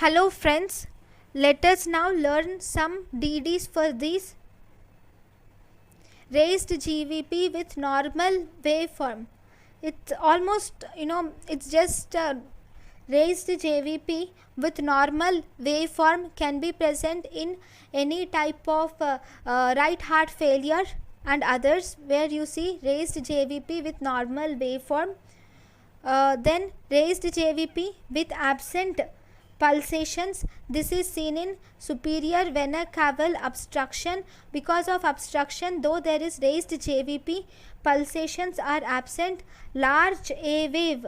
Hello friends, let us now learn some DDs for this raised GVP with normal waveform. It's almost, it's just raised JVP with normal waveform can be present in any type of right heart failure and others where you see raised JVP with normal waveform. Then raised JVP with absent pulsations. This is seen in superior vena cava obstruction. Because of obstruction, though there is raised JVP, pulsations are absent. Large A wave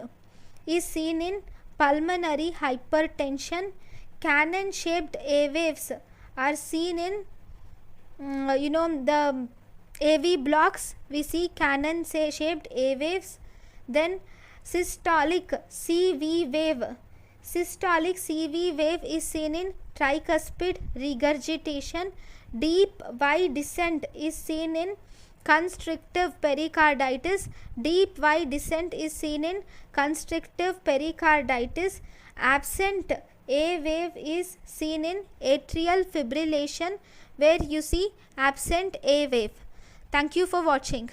is seen in pulmonary hypertension. Cannon shaped A waves are seen in the AV blocks. We see cannon shaped A waves. Then systolic CV wave. Systolic CV wave is seen in tricuspid regurgitation. Deep Y descent is seen in constrictive pericarditis. Deep Y descent is seen in constrictive pericarditis. Absent A wave is seen in atrial fibrillation where you see absent A wave. Thank you for watching.